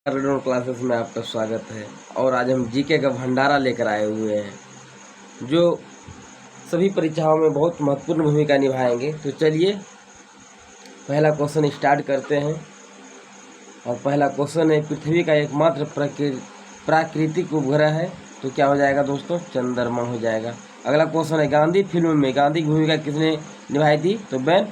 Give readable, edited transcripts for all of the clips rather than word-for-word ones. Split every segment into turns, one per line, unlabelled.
Redo classes में आपका स्वागत है। और आज हम जीके का भंडारा लेकर आए हुए हैं जो सभी परीक्षाओं में बहुत महत्वपूर्ण भूमिका निभाएंगे। तो चलिए पहला क्वेश्चन स्टार्ट करते हैं। और पहला क्वेश्चन है, पृथ्वी का एकमात्र प्राकृतिक उपग्रह है तो क्या हो जाएगा दोस्तों? चंद्रमा हो जाएगा। अगला क्वेश्चन है, गांधी फिल्म में गांधी की भूमिका किसने निभाई थी? तो बेन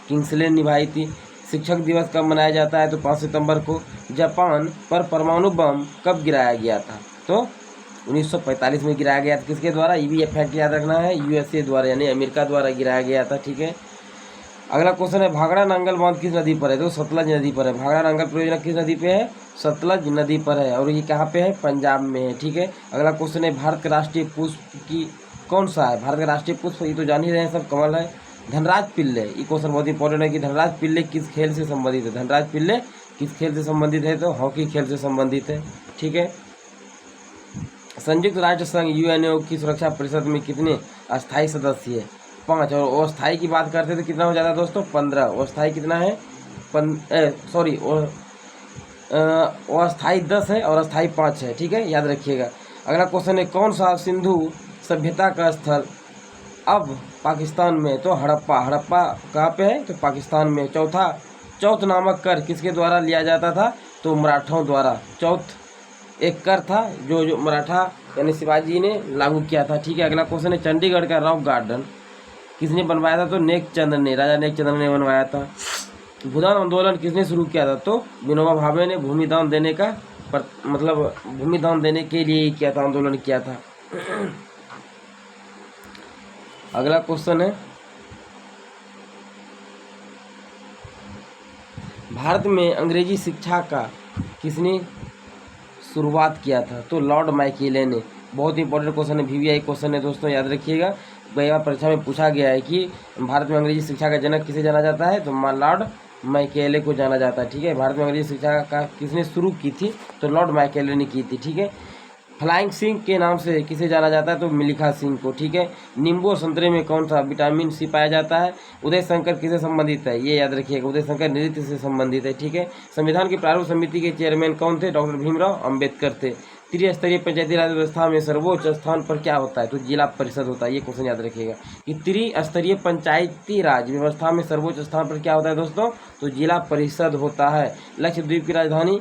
किंग्सले निभाई थी। शिक्षक दिवस कब मनाया जाता है? तो 5 सितंबर को। जापान पर परमाणु बम कब गिराया गया था? तो 1945 में गिराया गया था। किसके द्वारा? ये भी फैक्ट याद रखना है, यूएसए द्वारा यानी अमेरिका द्वारा गिराया गया था। ठीक है। अगला क्वेश्चन है, भाखड़ा नांगल बांध किस नदी पर है? तो सतलज नदी पर है। भाखड़ा नांगल परियोजना किस नदी पे है? सतलज नदी पर है। और ये कहाँ पे है? पंजाब में है। ठीक है। अगला क्वेश्चन है, भारत का राष्ट्रीय पुष्प की कौन सा है? भारत का राष्ट्रीय पुष्प ये तो जान ही रहे हैं सब, कमल है। धनराज पिल्ले, ये क्वेश्चन बहुत इंपॉर्टेंट है कि धनराज पिल्ले किस खेल से संबंधित है? धनराज पिल्ले किस खेल से संबंधित है? तो हॉकी खेल से संबंधित है। ठीक है। संयुक्त राष्ट्र संघ यूएनओ की सुरक्षा परिषद में कितने अस्थायी सदस्य है? 5। और अस्थायी की बात करते तो कितना हो जाता है दोस्तों? 15। अस्थायी कितना है? अस्थायी 10 है और अस्थायी 5 है। ठीक है, याद रखिएगा। अगला क्वेश्चन है, कौन सा सिंधु सभ्यता का स्थल अब पाकिस्तान में? तो हड़प्पा। हड़प्पा कहाँ पे है? तो पाकिस्तान में। चौथ नामक कर किसके द्वारा लिया जाता था? तो मराठों द्वारा। चौथ एक कर था जो मराठा यानी शिवाजी ने लागू किया था। ठीक है। अगला क्वेश्चन है, चंडीगढ़ का रॉक गार्डन किसने बनवाया था? तो नेकचंद ने, राजा नेकचंद ने बनवाया था। भूदान आंदोलन किसने शुरू किया था? तो विनोबा भावे ने भूमिदान देने का मतलब भूमिदान देने के लिए किया था, आंदोलन किया था। अगला क्वेश्चन है, भारत में अंग्रेजी शिक्षा का किसने शुरुआत किया था? तो लॉर्ड माइकेले ने। बहुत इंपॉर्टेंट क्वेश्चन है, वीवीआई क्वेश्चन है दोस्तों, याद रखिएगा। कई बार परीक्षा में पूछा गया है कि भारत में अंग्रेजी शिक्षा का जनक किसे जाना जाता है? तो लॉर्ड माइकेले को जाना जाता है। ठीक है। भारत में अंग्रेजी शिक्षा का किसने शुरू की थी? तो लॉर्ड माइकेले ने की थी। ठीक है। फ्लाइंग सिंह के नाम से किसे जाना जाता है? तो मिल्खा सिंह को। ठीक है। नींबू और संतरे में कौन सा विटामिन सी पाया जाता है? उदय शंकर किससे संबंधित है? ये याद रखिएगा, उदय शंकर नृत्य से संबंधित है। ठीक है। संविधान की प्रारूप समिति के चेयरमैन कौन थे? डॉक्टर भीमराव अंबेडकर थे। त्रिस्तरीय पंचायती राज व्यवस्था में सर्वोच्च स्थान पर क्या होता है? तो जिला परिषद होता है। ये क्वेश्चन याद रखिएगा कि त्रिस्तरीय पंचायती राज व्यवस्था में सर्वोच्च स्थान पर क्या होता है दोस्तों? तो जिला परिषद होता है। लक्षद्वीप की राजधानी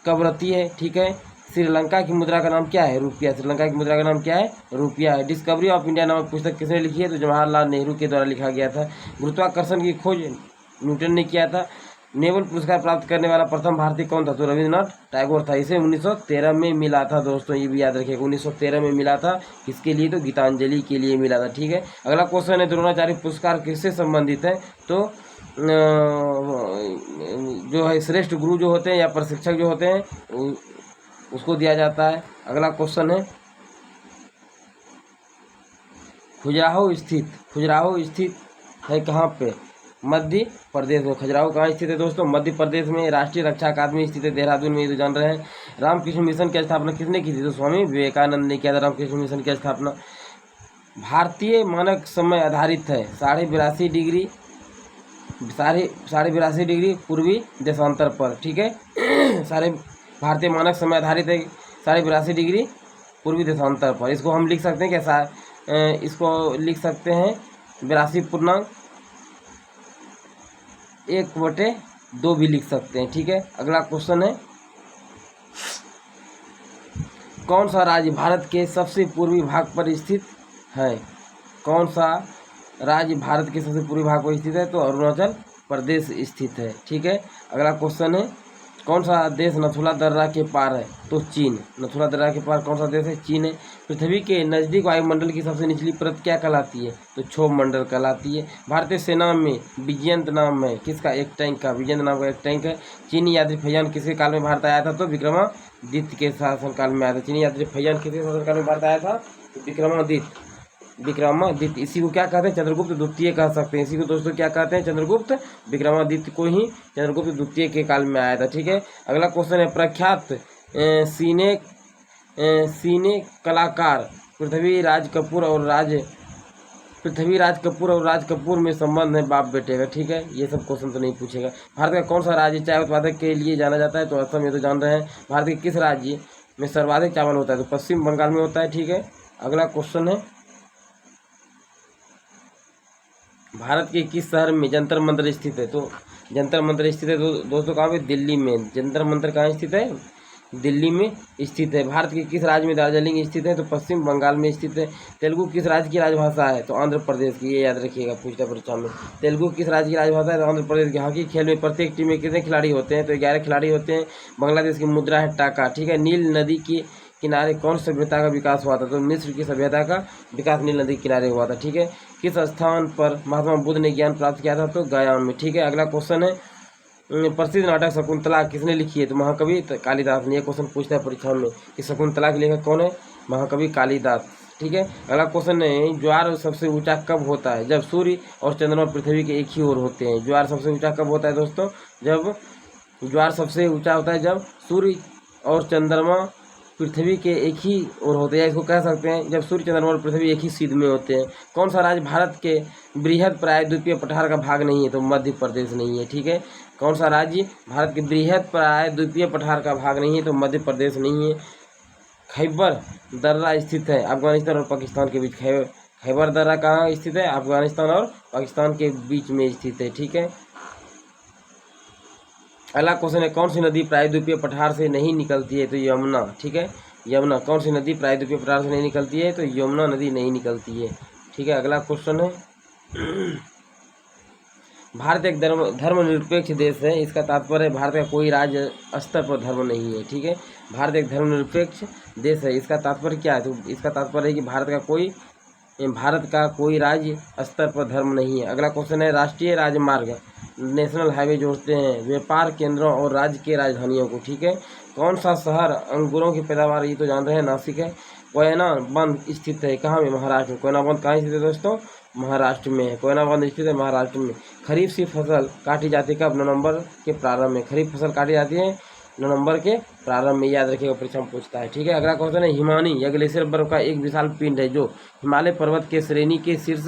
कब रहती है? ठीक है। श्रीलंका की मुद्रा का नाम क्या है? रुपया। श्रीलंका की मुद्रा का नाम क्या है? रुपया है। डिस्कवरी ऑफ इंडिया नामक पुस्तक किसने लिखी है? तो जवाहरलाल नेहरू के द्वारा लिखा गया था। गुरुत्वाकर्षण की खोज न्यूटन ने किया था। नोबेल पुरस्कार प्राप्त करने वाला प्रथम भारतीय कौन था? तो रविन्द्रनाथ टैगोर था। इसे 1913 में मिला था दोस्तों, ये भी याद रखिएगा, 1913 में मिला था। किसके लिए? तो गीतांजलि के लिए मिला था। ठीक है। अगला क्वेश्चन है, द्रोणाचार्य पुरस्कार किससे संबंधित है? तो जो है श्रेष्ठ गुरु जो होते हैं या प्रशिक्षक जो होते हैं उसको दिया जाता है। अगला क्वेश्चन है, खजुराहो स्थित है कहाँ पे? मध्य प्रदेश में। खजुराहो कहाँ स्थित है दोस्तों? मध्य प्रदेश में। राष्ट्रीय रक्षा अकादमी स्थित है देहरादून में, ये तो जान रहे हैं। रामकृष्ण मिशन की स्थापना किसने की थी? तो स्वामी विवेकानंद ने किया था रामकृष्ण मिशन की स्थापना। भारतीय मानक समय आधारित है 82.5 डिग्री 82.5 डिग्री पूर्वी देशांतर पर। ठीक है। भारतीय मानक समय आधारित है 82.5 डिग्री पूर्वी देशांतर पर। इसको हम लिख सकते हैं कैसा? इसको लिख सकते हैं 82/1/2 भी लिख सकते हैं। ठीक है। अगला क्वेश्चन है, कौन सा राज्य भारत के सबसे पूर्वी भाग पर स्थित है? कौन सा राज्य भारत के सबसे पूर्वी भाग पर स्थित है? तो अरुणाचल प्रदेश स्थित है। ठीक है। अगला क्वेश्चन है, कौन सा देश नथुला दर्रा के पार है? तो चीन। नथुला दर्रा के पार कौन सा देश है? चीन है। पृथ्वी के नज़दीक वायुमंडल की सबसे निचली परत क्या कहलाती है? तो क्षोभ मंडल कहलाती है। भारतीय सेना में विजयंत नाम है किसका? एक टैंक का। विजयंत नाम का एक टैंक है। चीनी यात्रीफयान किसके काल में भारत आया था? तो विक्रमादित्य के शासनकाल में आया था। चीनी यात्रीफयान किसके शासनकाल में भारत आया था? तो विक्रमादित्य। इसी को क्या कहते हैं? चंद्रगुप्त द्वितीय कह सकते हैं। इसी को दोस्तों क्या कहते हैं? चंद्रगुप्त। विक्रमादित्य को ही चंद्रगुप्त द्वितीय के काल में आया था। ठीक है। अगला क्वेश्चन है, प्रख्यात सिने कलाकार पृथ्वी राज कपूर और पृथ्वीराज कपूर और राज कपूर में संबंध है बाप बेटे का, ठीक है। ये सब क्वेश्चन तो नहीं पूछेगा। भारत का कौन सा राज्य चाय उत्पादक के लिए जाना जाता है, तो असम, ये तो जान रहे हैं। भारत के किस राज्य में सर्वाधिक चावल होता है, तो पश्चिम बंगाल में होता है, ठीक है। अगला क्वेश्चन है, भारत के किस शहर में जंतर मंतर स्थित है, तो जंतर मंतर स्थित है दोस्तों कहाँ पे, दिल्ली में। जंतर मंतर कहाँ स्थित है, दिल्ली में स्थित है। भारत के किस राज्य में दार्जिलिंग स्थित है, तो पश्चिम बंगाल में स्थित है। तेलुगु किस राज्य की राजभाषा है, तो आंध्र प्रदेश की, ये याद रखिएगा पूछता परीक्षा में। तेलुगु किस राज्य की राजभाषा है, तो आंध्र प्रदेश की। हॉकी खेल में प्रत्येक टीम में कितने खिलाड़ी होते हैं, तो 11 खिलाड़ी होते हैं। बांग्लादेश की मुद्रा है टाका, ठीक है। नील नदी की किनारे कौन सभ्यता का विकास हुआ था, तो मिस्र की सभ्यता का विकास नील नदी के किनारे हुआ था, ठीक है। किस स्थान पर महात्मा बुद्ध ने ज्ञान प्राप्त किया था, तो गया में, ठीक है। अगला क्वेश्चन है, प्रसिद्ध नाटक शकुंतला किसने लिखी है, तो महाकवि कालिदास ने। यह क्वेश्चन पूछता है परीक्षा में कि शकुंतला के लेखक कौन है, महाकवि कालिदास, ठीक है। अगला क्वेश्चन है, ज्वार सबसे ऊंचा कब होता है, जब सूर्य और चंद्रमा पृथ्वी के एक ही ओर होते हैं। ज्वार सबसे ऊंचा कब होता है दोस्तों, जब ज्वार सबसे ऊंचा होता है जब सूर्य और चंद्रमा पृथ्वी के एक ही ओर होते हैं। इसको कह सकते हैं जब सूर्य, चंद्रमा और पृथ्वी एक ही सीध में होते हैं। कौन सा राज्य भारत के बृहद प्रायद्वीपीय पठार का भाग नहीं है, तो मध्य प्रदेश नहीं है, ठीक है। कौन सा राज्य भारत के बृहद प्रायद्वीपीय पठार का भाग नहीं है, तो मध्य प्रदेश नहीं है। खैबर दर्रा स्थित है अफगानिस्तान और पाकिस्तान के बीच। खैबर दर्रा कहाँ स्थित है, अफगानिस्तान और पाकिस्तान के बीच में स्थित है, ठीक है। अगला क्वेश्चन है, कौन सी नदी प्रायद्वीपीय पठार से नहीं निकलती है, तो यमुना, ठीक है। यमुना, कौन सी नदी प्रायद्वीपीय पठार से नहीं निकलती है, तो यमुना नदी नहीं निकलती है, ठीक है। अगला क्वेश्चन है, भारत एक धर्मनिरपेक्ष देश है, इसका तात्पर्य भारत का कोई राज्य स्तर पर धर्म नहीं है, ठीक है। भारत एक धर्मनिरपेक्ष देश है, इसका तात्पर्य क्या है, तो इसका तात्पर्य है कि भारत का कोई राज्य स्तर पर धर्म नहीं है। अगला क्वेश्चन है, राष्ट्रीय राजमार्ग नेशनल हाईवे जोड़ते हैं व्यापार केंद्रों और राज्य के राजधानियों को, ठीक है। कौन सा शहर अंगूरों की पैदावार, ये तो जान रहे हैं, नासिक है। कोयना बंद स्थित है कहाँ में, महाराष्ट्र में। कोयना बंद कहाँ स्थित है दोस्तों, महाराष्ट्र में है। कोयना बंद स्थित है महाराष्ट्र में। खरीफ की फसल काटी जाती है कब, नवंबर के प्रारंभ में। खरीफ फसल काटी जाती है नवंबर के प्रारंभ में, याद रखिएगा परीक्षा में पूछता है, ठीक है। अगला क्वेश्चन है, हिमानी या ग्लेशियर बर्फ का एक विशाल पिंड है जो हिमालय पर्वत के श्रेणी के शीर्ष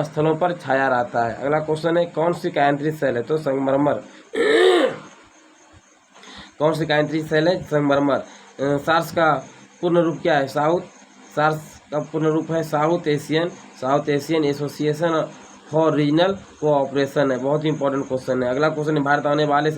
स्थलों पर छाया रहता है। अगला क्वेश्चन है, कौन सी कायांतरित सेल है, तो संगमरमर। कौन सी कायांतरित सेल है, संगमरमर। सार्स का पूर्ण रूप क्या है, सार्स का पूर्ण रूप है south Asian association for regional cooperation है। बहुत ही इंपॉर्टेंट क्वेश्चन है। अगला क्वेश्चन है, भारत आने वाले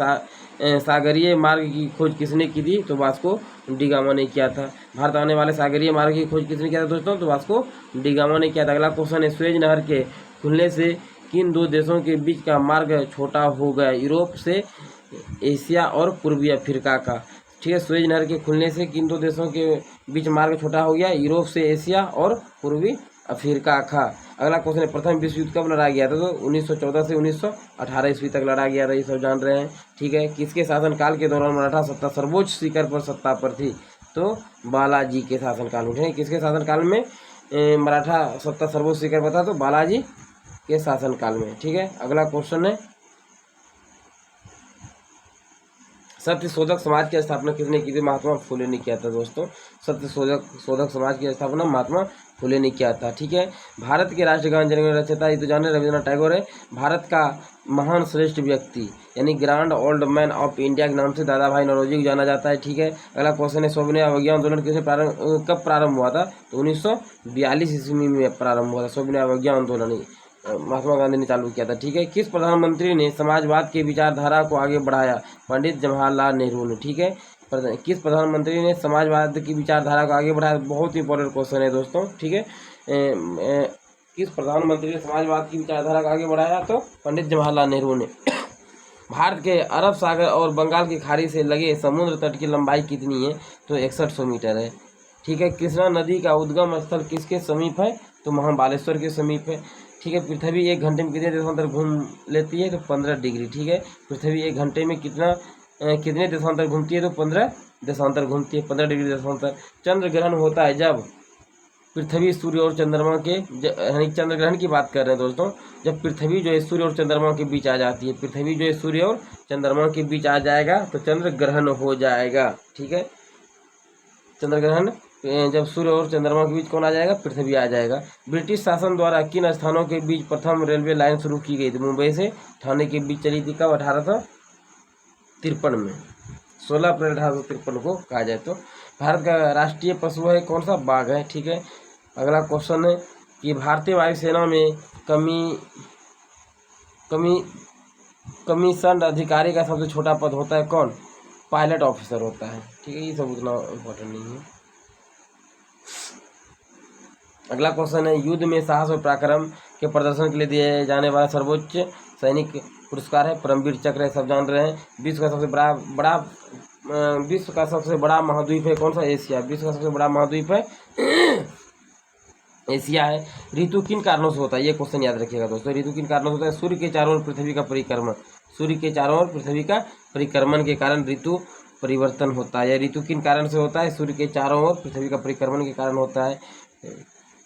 सागरीय मार्ग की खोज किसने की थी, तो वास्को डी गामा ने किया था। भारत आने वाले सागरीय मार्ग की खोज किसने किया था दोस्तों, तो वास्को डी गामा ने किया था। अगला क्वेश्चन है, सुएज नहर के खुलने से किन दो देशों के बीच का मार्ग छोटा हो गया, यूरोप से एशिया और पूर्वी अफ्रीका का, ठीक है। सुएज नहर के खुलने से किन दो देशों के बीच मार्ग छोटा हो गया, यूरोप से एशिया और पूर्वी अफ्रीका का। अगला क्वेश्चन है, प्रथम विश्व युद्ध कब लड़ा गया था, तो 1914 से 1918 ईस्वी तक लड़ा गया था, ये सब जान रहे हैं, ठीक है। किसके शासनकाल के दौरान मराठा सत्ता सर्वोच्च शिखर पर सत्ता पर थी, तो बालाजी के शासनकाल में, ठीक है। किसके शासनकाल में मराठा सत्ता सर्वोच्च शिखर पर था, तो बालाजी के शासनकाल में, ठीक है। अगला क्वेश्चन है, सत्य शोधक समाज की स्थापना किसने की थी, महात्मा फुले ने किया था दोस्तों। सत्य शोधक समाज की स्थापना महात्मा फुले ने किया था, ठीक है। भारत के राष्ट्रगान जनगण रचयिता, ये तो जाने रविंद्रनाथ टैगोर है। भारत का महान श्रेष्ठ व्यक्ति यानी grand old man of India के नाम से दादा भाई नौरोजी को जाना जाता है, ठीक है। अगला क्वेश्चन है, स्वभिनय अवज्ञा आंदोलन कब प्रारंभ हुआ था, तो 1942 ईस्वी में प्रारंभ हुआ था। स्वभिनय अवज्ञा आंदोलन महात्मा गांधी ने चालू किया था, ठीक है। किस प्रधानमंत्री ने समाजवाद की विचारधारा को आगे बढ़ाया, पंडित जवाहरलाल नेहरू ने, ठीक है। किस प्रधानमंत्री ने समाजवाद की विचारधारा को आगे बढ़ाया, बहुत ही इंपॉर्टेंट क्वेश्चन है दोस्तों, ठीक है। किस प्रधानमंत्री ने समाजवाद की विचारधारा को आगे बढ़ाया, तो पंडित जवाहरलाल नेहरू ने। भारत के अरब सागर और बंगाल की खाड़ी से लगे समुद्र तट की लंबाई कितनी है, तो 6100 मीटर है, ठीक है। कृष्णा नदी का उद्गम स्थल किसके समीप है, तो महाबालेश्वर के समीप है, ठीक है। पृथ्वी 1 घंटे में कितने देशांतर घूम लेती है, तो 15 डिग्री, ठीक है। पृथ्वी 1 घंटे में कितने देशांतर घूमती है, तो 15 देशांतर घूमती है, 15 डिग्री देशांतर। चंद्र ग्रहण होता है जब पृथ्वी, सूर्य और चंद्रमा के, यानी चंद्र ग्रहण की बात कर रहे हैं दोस्तों, जब पृथ्वी जो है सूर्य और चंद्रमा के बीच आ जाती है। पृथ्वी जो है सूर्य और चंद्रमा के बीच आ जाएगा तो चंद्र ग्रहण हो जाएगा, ठीक है। चंद्र ग्रहण जब सूर्य और चंद्रमा के बीच कौन आ जाएगा? पृथ्वी आ जाएगा। ब्रिटिश शासन द्वारा किन स्थानों के बीच प्रथम रेलवे लाइन शुरू की गई थी? मुंबई से ठाणे के बीच चली थी। कब? 1853 में, 16 अप्रैल 1853 को कहा जाए तो। भारत का राष्ट्रीय पशु है कौन सा? बाघ है। ठीक है, अगला क्वेश्चन है कि भारतीय वायुसेना में कमीशन्ड अधिकारी का सबसे छोटा पद होता है कौन? पायलट ऑफिसर होता है। ठीक है, ये सब उतना इम्पोर्टेंट नहीं है। अगला क्वेश्चन है युद्ध में साहस और पराक्रम के प्रदर्शन के लिए दिए जाने वाला सर्वोच्च सैनिक पुरस्कार है परमवीर चक्र है, सब जान रहे हैं। विश्व का सबसे बड़ा महाद्वीप है कौन सा? एशिया। विश्व का सबसे बड़ा महाद्वीप है एशिया है। ऋतु किन कारणों से होता है? ये क्वेश्चन याद रखिएगा दोस्तों। ऋतु किन कारणों से होता है? सूर्य के चारों ओर पृथ्वी का परिक्रमण। सूर्य के चारों ओर पृथ्वी का परिक्रमण के कारण ऋतु परिवर्तन होता है। यह ऋतु किन कारण से होता है? सूर्य के चारों ओर पृथ्वी का परिक्रमण के कारण होता है।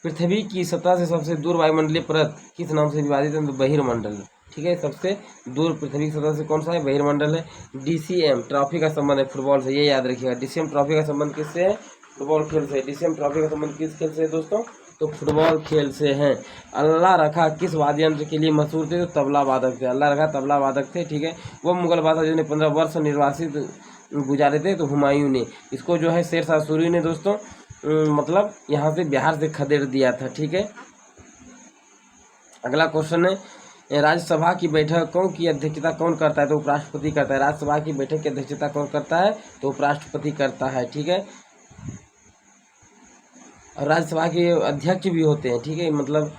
पृथ्वी की सतह से सबसे दूर वायुमंडलीय परत किस नाम से विभाजित है? तो बहिर्मंडल। ठीक है, सबसे दूर पृथ्वी की सतह से कौन सा है? बहिर्मंडल है। डीसीएम ट्रॉफी का संबंध है फुटबॉल से, ये याद रखिएगा। डीसीएम ट्रॉफी का संबंध किससे है? फुटबॉल खेल से। डीसीएम ट्रॉफी का संबंध किस खेल से है दोस्तों? तो फुटबॉल खेल से हैं। अल्लाह रखा किस वाद्य यंत्र के लिए मशहूर थे? तो तबला वादक थे। अल्लाह रखा तबला वादक थे। ठीक है, वो मुगल बादशाह जिन्होंने 15 वर्ष निर्वासित गुजारे थे, तो हुमायूं ने। इसको जो है शेरशाह सूरी ने दोस्तों मतलब यहाँ से बिहार से खदेड़ दिया था। ठीक है, अगला क्वेश्चन है राज्यसभा की बैठकों की अध्यक्षता कौन करता है? तो उपराष्ट्रपति करता है। राज्यसभा की बैठक की अध्यक्षता कौन करता है? तो उपराष्ट्रपति करता है। ठीक है, और राज्यसभा के अध्यक्ष भी होते हैं। ठीक है, मतलब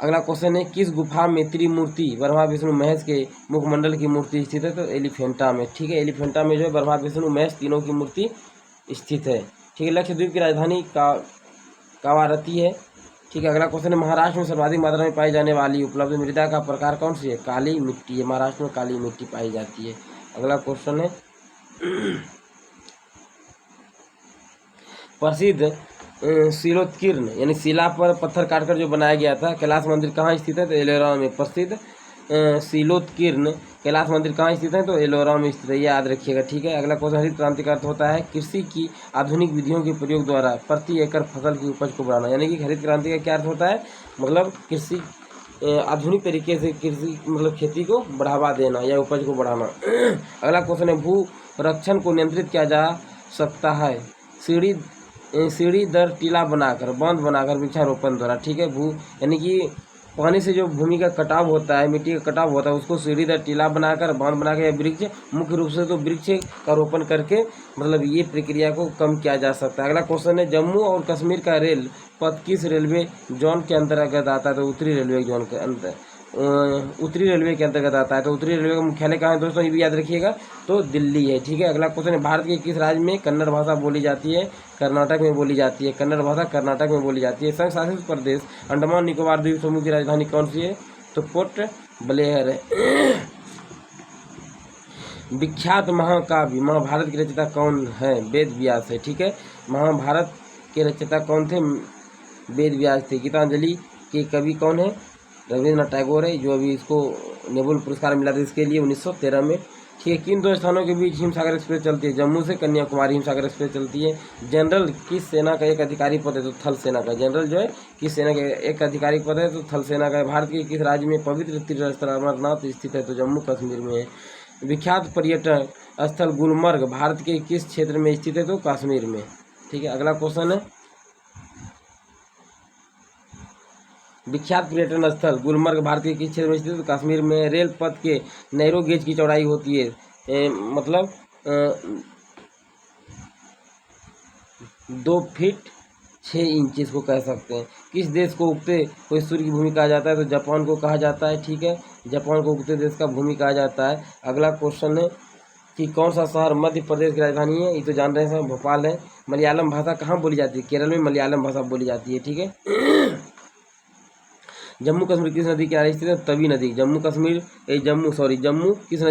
अगला क्वेश्चन है किस गुफा में त्रिमूर्ति ब्रह्मा विष्णु महेश के मुखमंडल की मूर्ति स्थित है? तो एलिफेंटा में। ठीक है, एलिफेंटा में जो है ब्रह्मा विष्णु महेश तीनों की मूर्ति स्थित है। ठीक है, लक्षद्वीप की राजधानी कावारती है। ठीक है, अगला क्वेश्चन है महाराष्ट्र में सर्वाधिक मात्रा में पाई जाने वाली उपलब्ध मृदा का प्रकार कौन सी है? काली मिट्टी है। महाराष्ट्र में काली मिट्टी पाई जाती है। अगला क्वेश्चन है प्रसिद्ध शिलोत्कीर्ण यानी शिला पर पत्थर काटकर जो बनाया गया था कैलाश मंदिर कहाँ स्थित है? तो एलोरा में। प्रसिद्ध शिलोत्कीर्ण कैलाश मंदिर कहाँ स्थित है? तो एलोरा में स्थित है, ये याद रखिएगा। ठीक है, अगला क्वेश्चन हरित क्रांति का अर्थ होता है कृषि की आधुनिक विधियों के प्रयोग द्वारा प्रति एकड़ फसल की उपज को बढ़ाना। यानी कि हरित क्रांति का क्या अर्थ होता है? मतलब कृषि आधुनिक तरीके से कृषि मतलब खेती को बढ़ावा देना या उपज को बढ़ाना। अगला क्वेश्चन है भू रक्षण को नियंत्रित किया जा सकता है सीढ़ी दर टीला बनाकर बांध बनाकर वृक्षारोपण द्वारा। ठीक है, भू यानी कि पानी से जो भूमि का कटाव होता है, मिट्टी का कटाव होता है, उसको सीढ़ी दर टीला बनाकर बांध बनाकर या वृक्ष मुख्य रूप से तो वृक्ष का रोपण करके मतलब ये प्रक्रिया को कम किया जा सकता है। अगला क्वेश्चन है जम्मू और कश्मीर का रेल पथ किस रेलवे जोन के अंतर्गत आता है? तो उत्तरी रेलवे जोन के उत्तरी रेलवे के अंतर्गत आता है। तो उत्तरी रेलवे का मुख्यालय कहाँ है दोस्तों? ये भी याद रखिएगा, तो दिल्ली है। ठीक है, अगला क्वेश्चन है भारत के किस राज्य में कन्नड़ भाषा बोली जाती है? कर्नाटक में बोली जाती है। कन्नड़ भाषा कर्नाटक में बोली जाती है। संघ शासित प्रदेश अंडमान निकोबार द्वीप समूह की राजधानी कौन सी है? तो पोर्ट ब्लेयर है। विख्यात महाकाव्य महाभारत की रचयिता कौन है? वेद व्यास है। ठीक है, महाभारत के रचयिता कौन थे? वेद व्यास थे। गीतांजलि के कवि कौन है? रविंद्रनाथ टैगोर है, जो अभी इसको नोबेल पुरस्कार मिला था इसके लिए 1913 में। ठीक है, किन दो स्थानों के बीच हिमसागर एक्सप्रेस चलती है? जम्मू से कन्याकुमारी हिमसागर एक्सप्रेस चलती है। जनरल किस सेना का एक अधिकारिक पद है? तो थल सेना का। जनरल जो है किस सेना का एक अधिकारिक पद है? तो थल सेना का। भारत के किस राज्य में पवित्र तीर्थ स्थल अमरनाथ स्थित है? तो जम्मू कश्मीर में है। विख्यात पर्यटन स्थल गुलमर्ग भारत के किस क्षेत्र में स्थित है? तो कश्मीर में। ठीक है, अगला क्वेश्चन है विख्यात पर्यटन स्थल गुलमर्ग भारत के किस क्षेत्र में स्थित है? तो कश्मीर में। रेल पथ के नैरो गेज की चौड़ाई होती है मतलब 2 फीट 6 इंच इसको कह सकते हैं। किस देश को उगते हुए सूर्य की भूमि कहा जाता है? तो जापान को कहा जाता है। ठीक है, जापान को उगते देश का भूमि कहा जाता है। अगला क्वेश्चन है कि कौन सा शहर मध्य प्रदेश की राजधानी है? ये तो जान रहे हैं, भोपाल है। मलयालम भाषा कहाँ बोली जाती है? केरल में मलयालम भाषा बोली जाती है। ठीक है, जम्मू कश्मीर किस नदी के किनारे स्थित है? तवी नदी। जम्मू किस नदी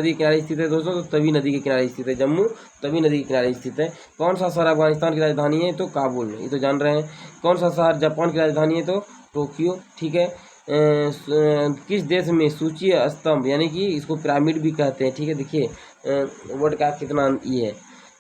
के किनारे स्थित है दोस्तों? तो तवी नदी के किनारे स्थित है। जम्मू तवी नदी के किनारे स्थित है। कौन सा शहर अफगानिस्तान की राजधानी है? तो काबुल। ये तो जान रहे हैं। कौन सा शहर जापान की राजधानी है? तो टोक्यो। ठीक है, किस देश में सूची स्तंभ यानी कि इसको पिरामिड भी कहते हैं। ठीक है, देखिए वर्ड का कितना ये है।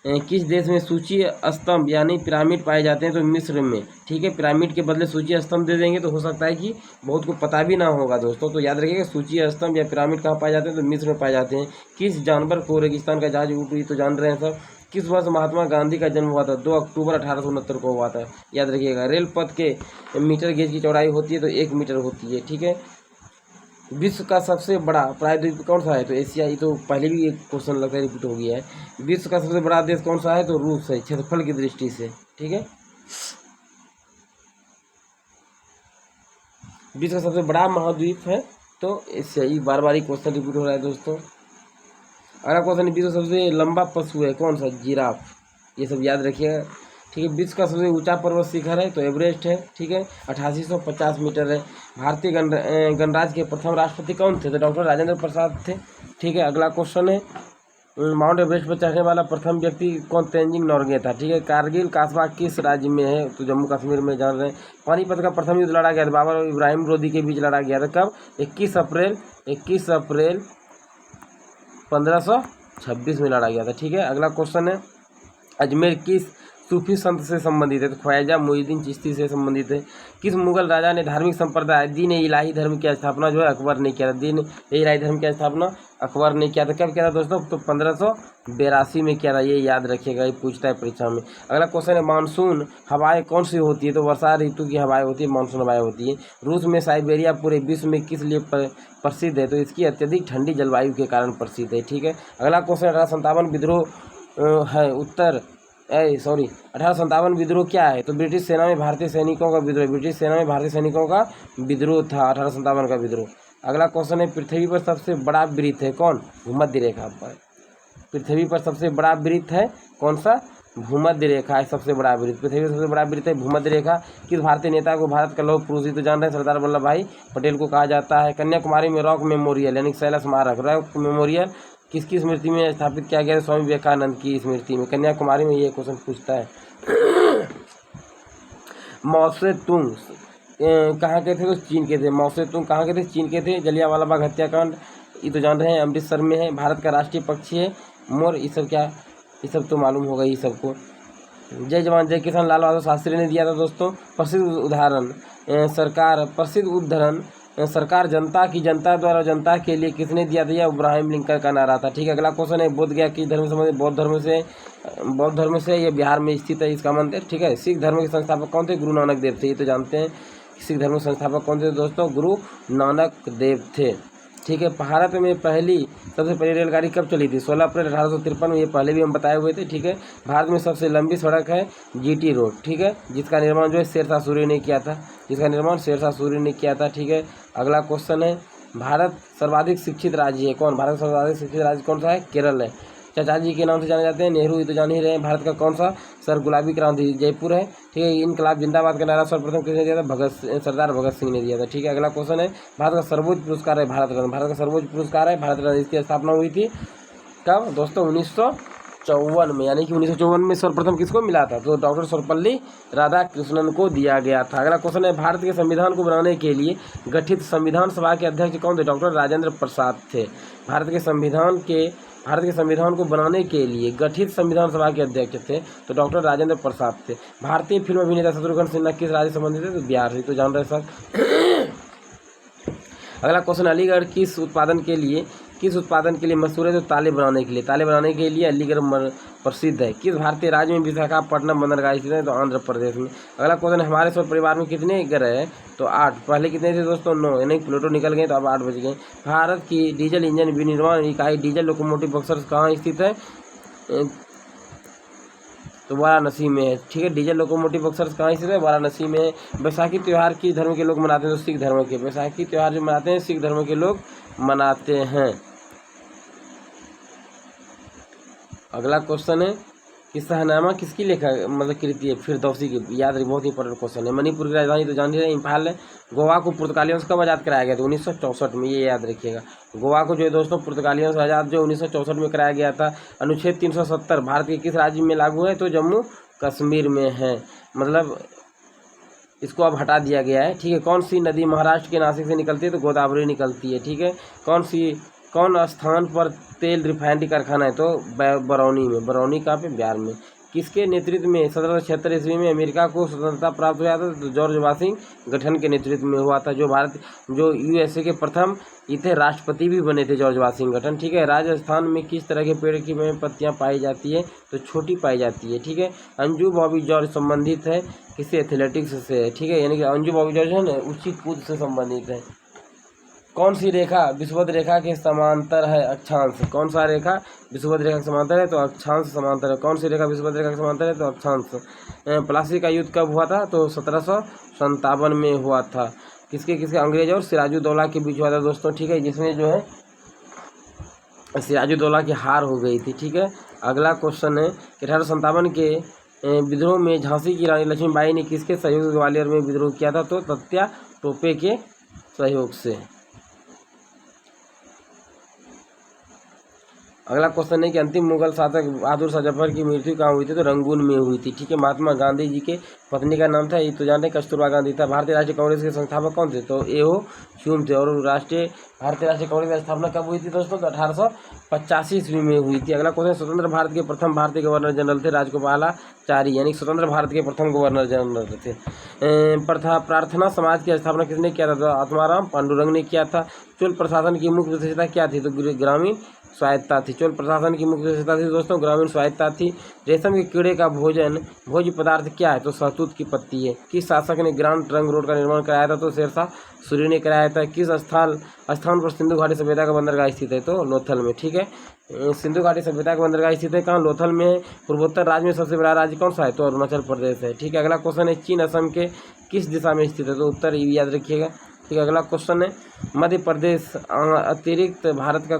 किस देश में सूची स्तंभ यानी पिरामिड पाए जाते हैं? तो मिस्र में। ठीक है, पिरामिड के बदले सूची स्तंभ दे देंगे तो हो सकता है कि बहुत को पता भी ना होगा दोस्तों, तो याद रखिएगा सूची स्तंभ या पिरामिड कहाँ पाए जाते हैं? तो मिस्र में पाए जाते हैं। किस जानवर को रेगिस्तान का जहाज ऊँट तो जान रहे हैं सब। किस वर्ष महात्मा गांधी का जन्म हुआ था? 2 अक्टूबर 1869 को हुआ था, याद रखिएगा। रेल पथ के मीटर गेज की चौड़ाई होती है तो 1 मीटर होती है। ठीक है, विश्व का सबसे बड़ा प्रायद्वीप कौन सा है? तो एशिया। ये तो पहले भी एक क्वेश्चन लगता है रिपीट हो गया है। विश्व का सबसे बड़ा देश कौन सा है? तो रूस है, क्षेत्रफल की दृष्टि से। ठीक है, विश्व का सबसे बड़ा महाद्वीप है तो एशिया। ये बार बार क्वेश्चन रिपीट हो रहा है दोस्तों। अगला क्वेश्चन, विश्व का सबसे लंबा पशु है कौन सा? जिराफ। ये सब याद रखिएगा। ठीक है, विश्व का सबसे ऊंचा पर्वत शिखर है तो एवरेस्ट है। ठीक है, 8850 मीटर है। भारतीय गणराज्य के प्रथम राष्ट्रपति कौन थे? तो डॉक्टर राजेंद्र प्रसाद थे। ठीक है, अगला क्वेश्चन है, माउंट एवरेस्ट पर चढ़ने वाला प्रथम व्यक्ति कौन? तेंजिंग नोर्गे था। ठीक है, कारगिल कासबा किस राज्य में है? तो जम्मू कश्मीर में, जान रहे हैं। पानीपत का प्रथम युद्ध लड़ा गया था बाबर और इब्राहिम लोदी के बीच लड़ा गया था कब? 21 अप्रैल 1526 में लड़ा गया था। ठीक है, अगला क्वेश्चन है, अजमेर किस सूफी संत से संबंधित है? तो ख्वाजा मोइनुद्दीन चिश्ती से संबंधित है। किस मुगल राजा ने धार्मिक संप्रदाय दीन इलाही धर्म की स्थापना जो है अकबर ने किया था? दीन इलाही धर्म की स्थापना अकबर ने किया था। कब किया था दोस्तों? तो 1582 में किया था। ये याद रखिएगा, ये पूछता है परीक्षा में। अगला क्वेश्चन है, मानसून हवाएं कौन सी होती है? तो वर्षा ऋतु की हवाएं होती है, मानसून हवाएं होती है। रूस में साइबेरिया पूरे विश्व में किस लिए प्रसिद्ध है? तो इसकी अत्यधिक ठंडी जलवायु के कारण प्रसिद्ध है। ठीक है, अगला क्वेश्चन, 1857 विद्रोह है उत्तर 1857 विद्रोह क्या है? तो ब्रिटिश सेना में भारतीय सैनिकों का विद्रोह। ब्रिटिश सेना में भारतीय सैनिकों का विद्रोह था 1857 का विद्रोह। अगला क्वेश्चन है, पृथ्वी पर सबसे बड़ा वृत्त है कौन? भूमध्य रेखा पर। पृथ्वी पर सबसे बड़ा वृत्त है कौन सा? भूमध्य रेखा है सबसे बड़ा वृत्त। पृथ्वी पर सबसे बड़ा वृत्त है भूमध्य रेखा। किस भारतीय नेता को भारत का लौह पुरुष तो जान रहे हैं? सरदार वल्लभ भाई पटेल को कहा जाता है। कन्याकुमारी में रॉक मेमोरियल यानी शैला स्मारक, रॉक मेमोरियल किसकी स्मृति में स्थापित किया गया? स्वामी विवेकानंद की स्मृति में। कन्याकुमारी में ये क्वेश्चन पूछता है। माओ से तुंग कहाँ के थे? तो चीन के थे। माओ से तुंग कहाँ के थे? चीन के थे। जलियांवाला बाग हत्याकांड ये तो जान रहे हैं, अमृतसर में है। भारत का राष्ट्रीय पक्षी है मोर। ये सब क्या, ये सब तो मालूम होगा ये सबको। जय जवान जय किसान लाल बहादुर शास्त्री ने दिया था दोस्तों। प्रसिद्ध उदाहरण प्रसिद्ध उद्धरण सरकार जनता की, जनता द्वारा जनता के लिए किसने दिया था? यह इब्राहिम लिंकन का नारा था। ठीक है, अगला क्वेश्चन है, बोध गया किस धर्म से संबंधित? बौद्ध धर्म से यह बिहार में स्थित है इसका मंदिर। ठीक है, सिख धर्म के संस्थापक कौन थे? गुरु नानक देव थे। ये तो जानते हैं। सिख धर्म के संस्थापक कौन थे दोस्तों? गुरु नानक देव थे। ठीक है, भारत में सबसे पहली रेलगाड़ी कब चली थी? 16 अप्रैल 1853 में। ये पहले भी हम बताए हुए थे। ठीक है, भारत में सबसे लंबी सड़क है जीटी रोड। ठीक है, जिसका निर्माण जो है शेरशाह सूरी ने किया था। ठीक है, अगला क्वेश्चन है, भारत सर्वाधिक शिक्षित राज्य है कौन? भारत सर्वाधिक शिक्षित राज्य कौन सा है? केरल है। चाचा जी के नाम से जाने जाते हैं नेहरू, ये तो जान ही रहे हैं। भारत का कौन सा सर गुलाबी क्रांति? जयपुर है। ठीक है, इनकलाब जिंदाबाद का नारा सर्वप्रथम किसने दिया था? सरदार भगत सिंह ने दिया था। ठीक है, अगला क्वेश्चन है, भारत का सर्वोच्च पुरस्कार है भारत रत्न। भारत का सर्वोच्च पुरस्कार है भारत रत्न। इसकी स्थापना हुई थी कब दोस्तों? 1954 में, यानी कि 1954 में सर्वप्रथम किसको मिला था? तो डॉक्टर सर्वपल्ली राधाकृष्णन को दिया गया था। अगला क्वेश्चन है, भारत के संविधान को बनाने के लिए गठित संविधान सभा के अध्यक्ष कौन थे? डॉक्टर राजेंद्र प्रसाद थे। भारत के संविधान को बनाने के लिए गठित संविधान सभा के अध्यक्ष थे तो डॉक्टर राजेंद्र प्रसाद थे। भारतीय फिल्म अभिनेता शत्रुघ्न सिन्हा किस राज्य से संबंधित है? तो बिहार से। तो जान रहे सर। अगला क्वेश्चन, अलीगढ़ किस उत्पादन के लिए मशहूर है? तो ताले बनाने के लिए अलीगढ़ प्रसिद्ध है। किस भारतीय राज्य में विशाखापट्टनम बंदरगाह स्थित है? तो आंध्र प्रदेश में। अगला क्वेश्चन, हमारे सौर परिवार में कितने ग्रह हैं? तो 8। पहले कितने थे दोस्तों? 9, यानी प्लूटो निकल गए तो अब 8 बच गए। भारत की डीजल इंजन विनिर्माण इकाई डीजल लोकोमोटिव बक्सर कहाँ स्थित है? तो वाराणसी में है। ठीक है, डीजल लोकोमोटिव बक्सर कहाँ स्थित है? वाराणसी में है। बैसाखी त्यौहार किस धर्म के लोग मनाते हैं? तो सिख धर्म के। बैसाखी त्यौहार जो मनाते हैं सिख धर्म के लोग मनाते हैं। अगला क्वेश्चन है कि शहनामा किसकी कृति है? फिरदौसी की। याद रही, बहुत इंपॉर्टेंट क्वेश्चन है। मणिपुर की राजधानी तो जान ही रहे इम्फाल है। गोवा को पुर्तगालियों से कब आज़ाद कराया गया था? 1964 में। ये याद रखिएगा, गोवा को जो है दोस्तों पुर्तगालियों से आज़ाद जो 1964 में कराया गया था। अनुच्छेद 370 भारत के किस राज्य में लागू है? तो जम्मू कश्मीर में है, मतलब इसको अब हटा दिया गया है। ठीक है, कौन सी नदी महाराष्ट्र के नासिक से निकलती है? तो गोदावरी निकलती है। ठीक है, कौन स्थान पर तेल रिफाइनरी कारखाना है तो बरौनी में। बरौनी कहाँ पे? बिहार में। किसके नेतृत्व में 1776 ईस्वी में अमेरिका को स्वतंत्रता प्राप्त हुआ था? तो जॉर्ज वाशिंगटन के नेतृत्व में हुआ था। जो यूएसए के प्रथम ये थे राष्ट्रपति भी बने थे जॉर्ज वाशिंगटन। ठीक है। राजस्थान में किस तरह के पेड़ की में पत्तियां पाई जाती है? तो छोटी पाई जाती है। ठीक है। अंजू बॉबी जॉर्ज संबंधित है किसी एथलेटिक्स से है। ठीक है। यानी कि अंजू बॉबी जॉर्ज है ना ऊंची कूद से संबंधित है। कौन सी रेखा विषुवत रेखा के समांतर है? अक्षांश। कौन सा रेखा विषुवत रेखा के समांतर है? तो अक्षांश समांतर है। कौन सी रेखा विषुवत रेखा के समांतर है? तो अक्षांश। प्लासी का युद्ध कब हुआ था? तो 1757 में हुआ था। किसके अंग्रेज और सिराजुद्दौला के बीच हुआ था दोस्तों। ठीक है। जिसमें जो है सिराजुद्दौला की हार हो गई थी। ठीक है। अगला क्वेश्चन है 1857 के विद्रोह में झांसी की रानी लक्ष्मीबाई ने किसके सहयोग से ग्वालियर में विद्रोह किया था? तो तात्या टोपे के सहयोग से। अगला क्वेश्चन है कि अंतिम मुगल शासक बहादुर शाह जफर की मृत्यु कहाँ हुई थी? तो रंगून में हुई थी। ठीक है। महात्मा गांधी जी के पत्नी का नाम था, ये तो जानते हैं, कस्तूरबा गांधी था। भारतीय राष्ट्रीय कांग्रेस के संस्थापक कौन थे? तो एओ ह्यूम थे। और भारतीय राष्ट्रीय कांग्रेस की स्थापना कब हुई थी दोस्तों? तो 1885 ईस्वी में हुई थी। अगला क्वेश्चन, स्वतंत्र भारत के प्रथम भारतीय गवर्नर जनरल थे राजगोपालाचारी, यानी स्वतंत्र भारत के प्रथम गवर्नर जनरल थे। प्रार्थना समाज की स्थापना किसने किया था? तो आत्माराम पांडुरंग ने किया था। चोल प्रशासन की मुख्य विशेषता क्या थी? तो ग्रामीण स्वायत्ता थी। चोल प्रशासन की मुख्य विशेषता थी दोस्तों ग्रामीण स्वायत्ता थी। रेशम के कीड़े का भोज्य पदार्थ क्या है? तो शहतूत की पत्ती है। किस शासक ने ग्रांड ट्रंक रोड का निर्माण कराया था? तो शेरशाह सूरी ने कराया था। किस स्थान पर सिंधु घाटी सभ्यता का बंदरगाह स्थित है? तो लोथल में। ठीक है। सिंधु घाटी सभ्यता का बंदरगाह स्थित है कहाँ? लोथल में। पूर्वोत्तर राज्य में सबसे बड़ा राज्य कौन सा है? तो अरुणाचल प्रदेश है। ठीक है। अगला क्वेश्चन है चीन असम के किस दिशा में स्थित है? तो उत्तर, याद रखिएगा। ठीक है। अगला क्वेश्चन है मध्य प्रदेश अतिरिक्त भारत का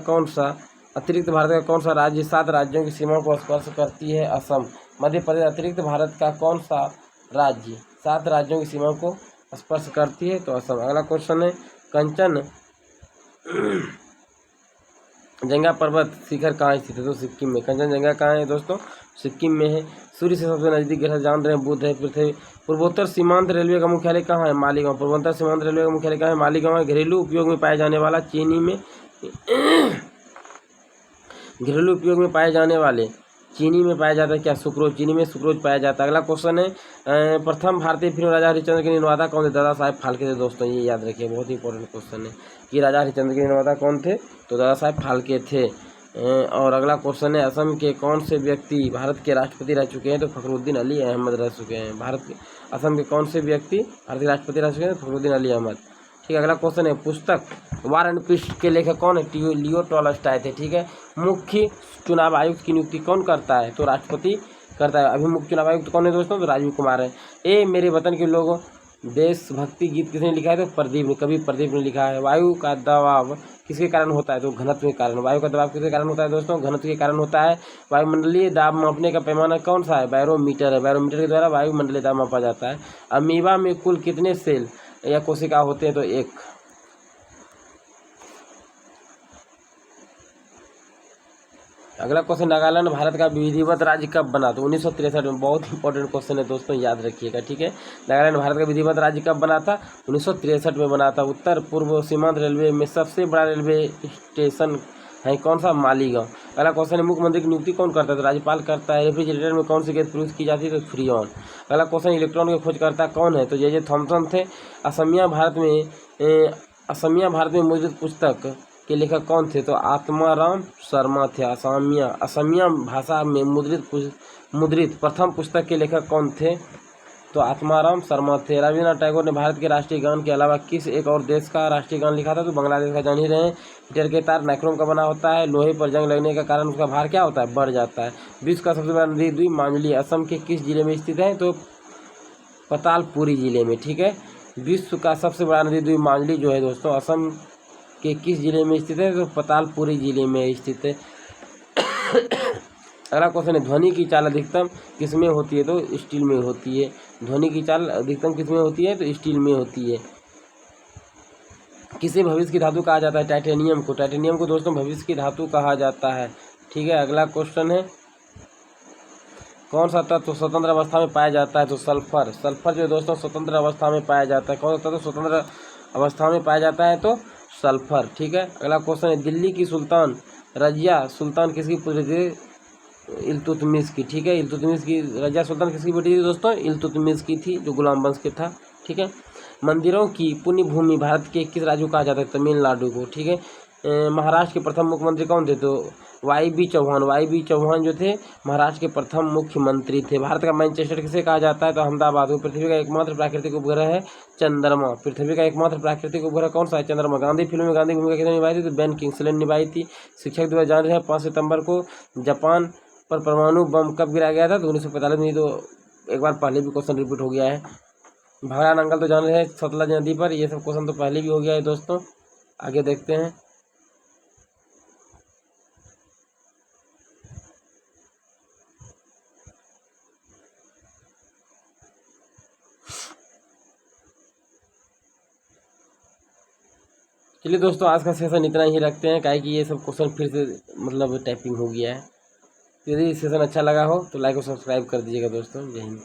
कौन सा राज्य 7 राज्यों की सीमा को स्पर्श करती है? असम। मध्य प्रदेश अतिरिक्त भारत का कौन सा राज्य 7 राज्यों की सीमा को स्पर्श करती है? तो असम। अगला क्वेश्चन है कंचन जंगा पर्वत शिखर कहाँ स्थित है? तो सिक्किम में। कंचनजंगा कहाँ है दोस्तों? सिक्किम में है। सूर्य से सबसे नजदीक ग्रह जान रहे हैं बुध है। पृथ्वी। पूर्वोत्तर सीमांत रेलवे का मुख्यालय कहाँ है? मालीगांव। पूर्वोत्तर सीमांत रेलवे का मुख्यालय कहाँ है? मालीगांव है। घरेलू उपयोग में पाया जाने वाला घरेलू उपयोग में पाए जाने वाले चीनी में पाया जाता है क्या? सुक्रोज। चीनी में सुक्रोज पाया जाता है। अगला क्वेश्चन है प्रथम भारतीय फिल्म राजा हरिश्चंद्र के निर्माता कौन थे? दादा साहेब फाल्के थे दोस्तों। ये याद रखिए, बहुत ही इंपॉर्टेंट क्वेश्चन है कि राजा हरिश्चंद्र के निर्माता कौन थे? तो दादा साहेब फाल्के थे। और अगला क्वेश्चन है असम के कौन से व्यक्ति भारत के राष्ट्रपति रह चुके हैं? तो फखरुद्दीन अली अहमद रह चुके हैं। असम के कौन से व्यक्ति भारत के राष्ट्रपति रह चुके हैं? फखरुद्दीन अली अहमद। ठीक है। अगला क्वेश्चन है पुस्तक वार एंड पीस के लेखक कौन है? लियो टॉलस्टॉय थे। ठीक है। मुख्य चुनाव आयुक्त की नियुक्ति कौन करता है? तो राष्ट्रपति करता है। अभी मुख्य चुनाव आयुक्त कौन है दोस्तों? तो राजीव कुमार है। ए मेरे वतन के लोगों देशभक्ति गीत किसने लिखा है? तो प्रदीप ने, कवि प्रदीप ने लिखा है। वायु का दबाव किसके कारण होता है? तो घनत्व के कारण। वायु का दबाव किसके कारण होता है दोस्तों? घनत्व के कारण होता है। वायुमंडलीय दाब मापने का पैमाना कौन सा है? बैरोमीटर है। बैरोमीटर के द्वारा वायुमंडलीय दाब मापा जाता है। अमीबा में कुल कितने सेल या कोशिका होते हैं? तो 1। अगला क्वेश्चन, नागालैंड भारत का विधिवत राज्य कब बना? तो 1963 में। बहुत इंपॉर्टेंट क्वेश्चन है दोस्तों, याद रखिएगा। ठीक है। नागालैंड भारत का विधिवत राज्य कब बना था? 1963 में बना था। उत्तर पूर्व सीमांत रेलवे में सबसे बड़ा रेलवे स्टेशन है कौन सा? मालीगांव। अगला क्वेश्चन है मुख्यमंत्री की नियुक्ति कौन करता है? तो राज्यपाल करता है। रेफ्रिजरेटर में कौन सी गैस प्रयुक्त की जाती है? तो फ्रीऑन। अगला क्वेश्चन, इलेक्ट्रॉन के खोजकर्ता कौन है? तो जे थॉमसन थे। असमिया भारत में मुद्रित पुस्तक के लेखक कौन थे? तो आत्माराम शर्मा थे। असमिया भाषा में मुद्रित प्रथम पुस्तक के लेखक कौन थे? तो आत्माराम शर्मा थे। रविन्द्रनाथ टैगोर ने भारत के राष्ट्रीय गान के अलावा किस एक और देश का राष्ट्रीय गान लिखा था? तो बांग्लादेश का। जान ही रहे हैं हीटर के तार नाइक्रोम का बना होता है। लोहे पर जंग लगने का कारण उसका भार क्या होता है? बढ़ जाता है। विश्व का सबसे बड़ा नदी द्वीप मांझली असम के किस जिले में स्थित है? तो पतालपुरी जिले में। ठीक है। विश्व का सबसे बड़ा नदी द्वीप मांझली जो है दोस्तों असम के किस जिले में स्थित है? तो पतालपुरी जिले में स्थित है। अगला क्वेश्चन है ध्वनि की चाल अधिकतम किस में होती है? तो स्टील में होती है। ध्वनि की चाल अधिकतम किस में होती है? तो स्टील में होती है। किसे भविष्य की धातु कहा जाता है? टाइटेनियम को। टाइटेनियम को दोस्तों भविष्य की धातु कहा जाता है। ठीक है। अगला क्वेश्चन है कौन सा तत्व स्वतंत्र अवस्था में पाया जाता है? तो सल्फर। सल्फर जो दोस्तों स्वतंत्र अवस्था में पाया जाता है। कौन सा तत्व स्वतंत्र अवस्था में पाया जाता है? तो सल्फर। ठीक है। अगला क्वेश्चन है दिल्ली की सुल्तान रजिया सुल्तान किसकी पुत्री थी? इल्तुतमिश की। ठीक है, इल्तुतमिश की। रजिया सुल्तान किसकी बेटी थी दोस्तों? इल्तुतमिश की थी, जो गुलाम वंश के था। ठीक है। मंदिरों की पुण्य भूमि भारत के किस राज्य को कहा जाता है? तमिलनाडु को। ठीक है। महाराष्ट्र के प्रथम मुख्यमंत्री कौन थे? तो वाई बी चौहान जो थे महाराष्ट्र के प्रथम मुख्यमंत्री थे। भारत का मैनचेस्टर किसे कहा जाता है? तो अहमदाबाद को। पृथ्वी का एकमात्र प्राकृतिक उपग्रह है चंद्रमा। पृथ्वी का एकमात्र प्राकृतिक उपग्रह कौन सा है? चंद्रमा। गांधी फिल्म में गांधी भूमिका किसने निभाई थी? तो बेन किंगसले ने निभाई थी। शिक्षक दिवस जान रहे हैं 5 सितंबर को जापान पर परमाणु बम कब गिराया गया था? तो 1945 में। तो एक बार पहले भी क्वेश्चन रिपीट हो गया है। भगरा नंगल तो जान रहे हैं सतलज नदी पर। ये सब क्वेश्चन तो पहले भी हो गया है दोस्तों। आगे देखते हैं। चलिए दोस्तों, आज का सेशन इतना ही रखते हैं, काहे कि ये सब क्वेश्चन फिर से मतलब टाइपिंग हो गया है। तो यदि सेशन अच्छा लगा हो तो लाइक और सब्सक्राइब कर दीजिएगा दोस्तों। जय हिंद।